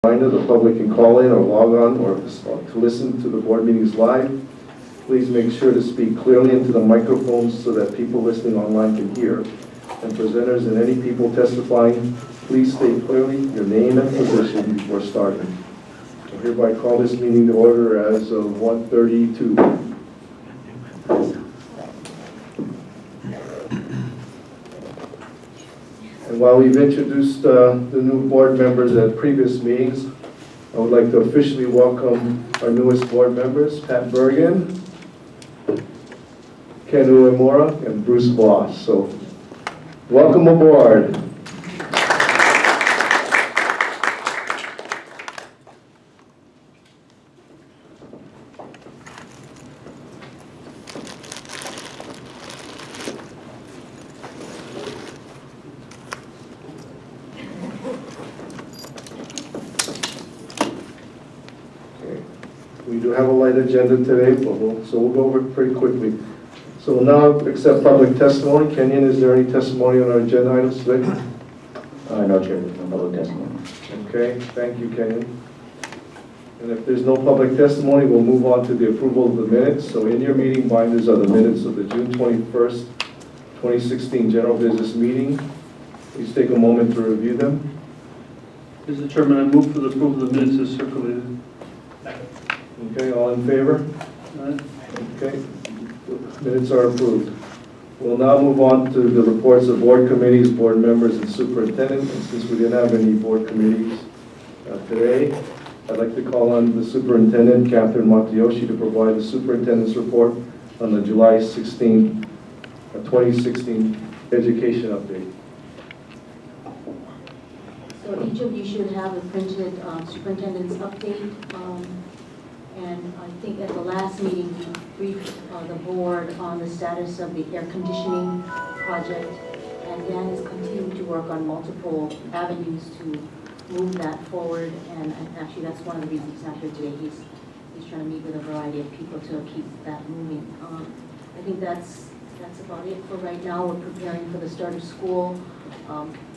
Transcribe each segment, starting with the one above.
Reminder, the public can call in or log on or to listen to the board meetings live. Please make sure to speak clearly into the microphones so that people listening online can hear. And presenters and any people testifying, please state clearly your name and position before starting. I hereby call this meeting to order as of 1:32. And while we've introduced the new board members at previous meetings, I would like to officially welcome our newest board members, Pat Bergen, Ken Uemura, and Bruce Voss. So, welcome aboard. We do have a light agenda today, but we'll go over it pretty quickly. So we'll now accept public testimony. Kenyon, is there any testimony on our agenda items today? No, Chair, there's no public testimony. Okay, thank you, Kenyon. And if there's no public testimony, we'll move on to the approval of the minutes. So in your meeting binders are the minutes of the June 21st, 2016 general business meeting. Please take a moment to review them. Mr. Chairman, I move for the approval of the minutes as circulated. Okay, all in favor? Aye. Okay, minutes are approved. We'll now move on to the reports of board committees, board members, and superintendent. And since we didn't have any board committees today, I'd like to call on the superintendent, Catherine Matayoshi, to provide the superintendent's report on the July 16, 2016 education update. So each of you should have a printed superintendent's update. And I think at the last meeting, we briefed the board on the status of the air conditioning project. And Dan is continuing to work on multiple avenues to move that forward. And actually, that's one of the reasons he's not here today. He's trying to meet with a variety of people to keep that moving. I think that's about it for right now. We're preparing for the start of school.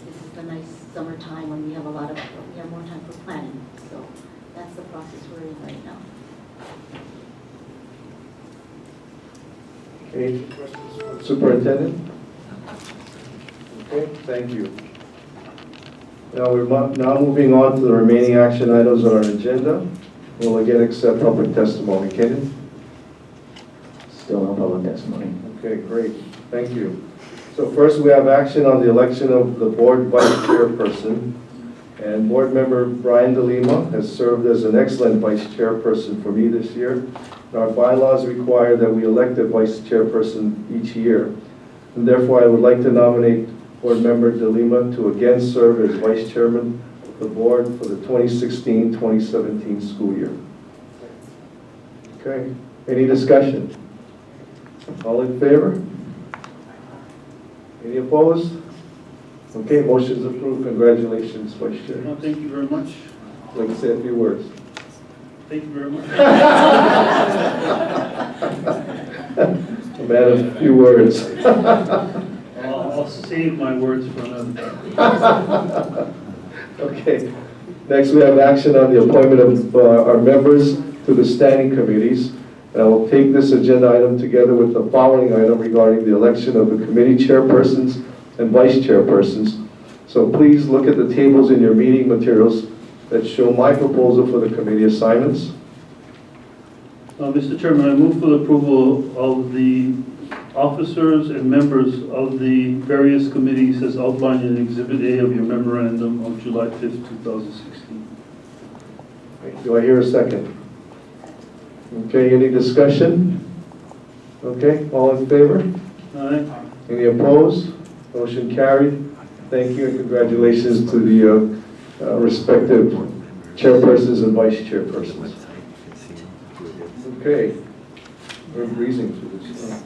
This is the nice summertime when we have more time for planning. So that's the process we're in right now. Okay, superintendent? Okay, thank you. Now we're now moving on to the remaining action items on our agenda. We'll again accept public testimony. Kenan? Still no public testimony. Okay, great. Thank you. So first we have action on the election of the board vice chairperson. And board member Brian DeLima has served as an excellent vice chairperson for me this year. And our bylaws require that we elect a vice chairperson each year. And therefore I would like to nominate board member DeLima to again serve as vice chairman of the board for the 2016-2017 school year. Okay, any discussion? All in favor? Any opposed? Okay, motion's approved. Congratulations, Vice Chair. Well, thank you very much. I'd like to say a few words. Thank you very much. A man of few words. I'll save my words for another time. Okay. Next, we have action on the appointment of our members to the standing committees. And I will take this agenda item together with the following item regarding the election of the committee chairpersons and vice chairpersons. So please look at the tables in your meeting materials that show my proposal for the committee assignments. Mr. Chairman, I move for the approval of the officers and members of the various committees as outlined in Exhibit A of your memorandum of July 5th, 2016. Do I hear a second? Okay, any discussion? Okay, all in favor? Aye. Any opposed? Motion carried. Thank you and congratulations to the respective chairpersons and vice chairpersons. Okay, we're breezing through this.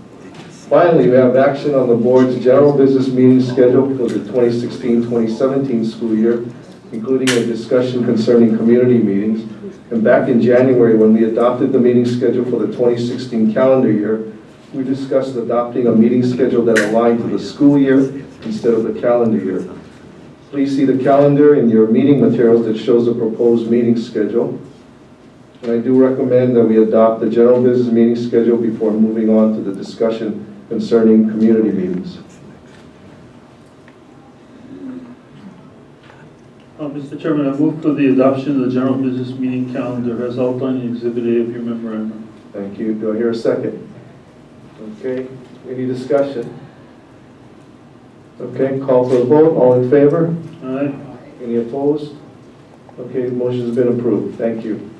Finally, we have action on the board's general business meeting schedule for the 2016-2017 school year, including a discussion concerning community meetings. And back in January, when we adopted the meeting schedule for the 2016 calendar year, we discussed adopting a meeting schedule that aligned to the school year instead of the calendar year. Please see the calendar in your meeting materials that shows the proposed meeting schedule. And I do recommend that we adopt the general business meeting schedule before moving on to the discussion concerning community meetings. Mr. Chairman, I move for the adoption of the general business meeting calendar as outlined in Exhibit A of your memorandum. Thank you. Do I hear a second? Okay, any discussion? Okay, call for the vote. All in favor? Aye. Any opposed? Okay, the motion has been approved. Thank you.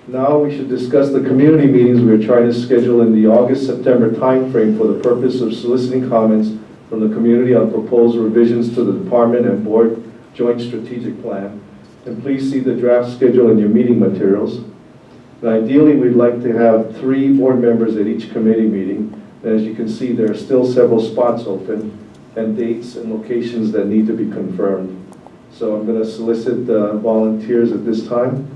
Now we should discuss the community meetings we are trying to schedule in the August-September timeframe for the purpose of soliciting comments from the community on proposed revisions to the department and board joint strategic plan. And please see the draft schedule in your meeting materials. And ideally, we'd like to have 3 board members at each committee meeting. And as you can see, there are still several spots open and dates and locations that need to be confirmed. So I'm going to solicit volunteers at this time.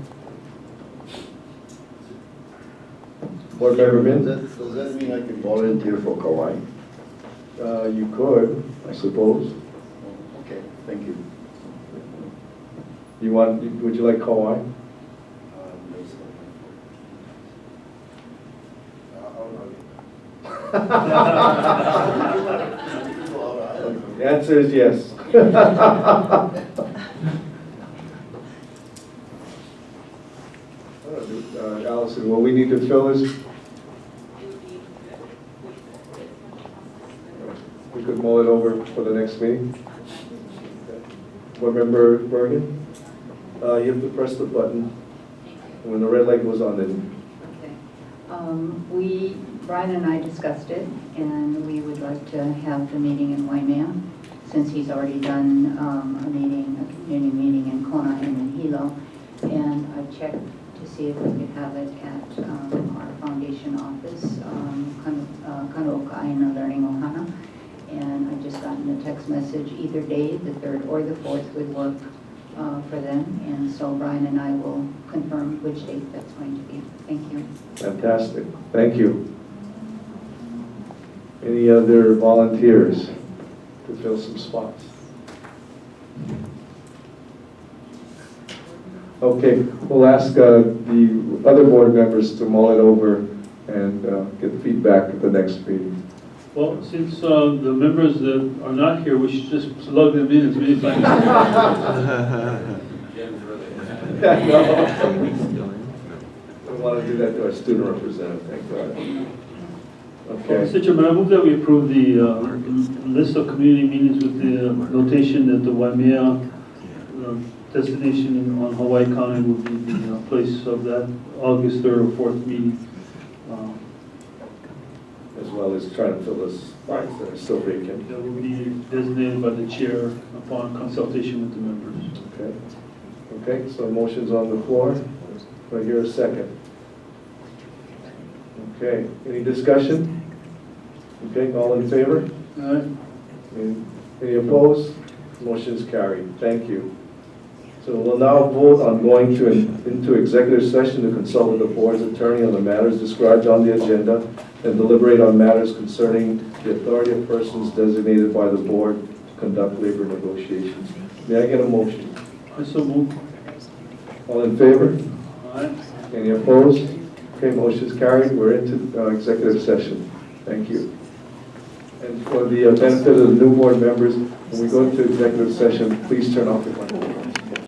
Board Member Min? Does that mean I can volunteer for Kauai? You could, I suppose. Okay, thank you. Would you like Kauai? The answer is yes. Allison, what we need to fill is, we could mull it over for the next meeting. Board Member Bergen? You have to press the button. When the red light goes on, then Brian and I discussed it, and we would like to have the meeting in Waimea, since he's already done a community meeting in Kona and in Hilo. And I checked to see if we could have it at our foundation office, Kanoka Aina Learning Ohana. And I just gotten a text message, either day, the 3rd or the 4th would work for them. And so Brian and I will confirm which date that's going to be. Thank you. fantastic. Thank you. Any other volunteers to fill some spots? Okay, we'll ask the other board members to mull it over and get feedback at the next meeting. Well, since the members that are not here, we should just plug them in as many times as We want to do that to our student representative, thank God. Okay. Mr. Chairman, I move that we approve the list of community meetings with the notation that the Waimea destination on Hawaii County will be the place of that August 3rd or 4th meeting. As well as trying to fill the spots that are still vacant. That will be designated by the chair upon consultation with the members. Okay. Okay, so motion's on the floor. Do I hear a second? Okay, any discussion? Okay, all in favor? All right. Any opposed? Motion's carried. Thank you. So we'll now vote on going into executive session to consult with the board's attorney on the matters described on the agenda and deliberate on matters concerning the authority of persons designated by the board to conduct labor negotiations. May I get a motion? I so move. All in favor? All right. Any opposed? Okay, motion's carried. We're into executive session. Thank you. And for the benefit of the new board members, when we go into executive session, please turn off your mic.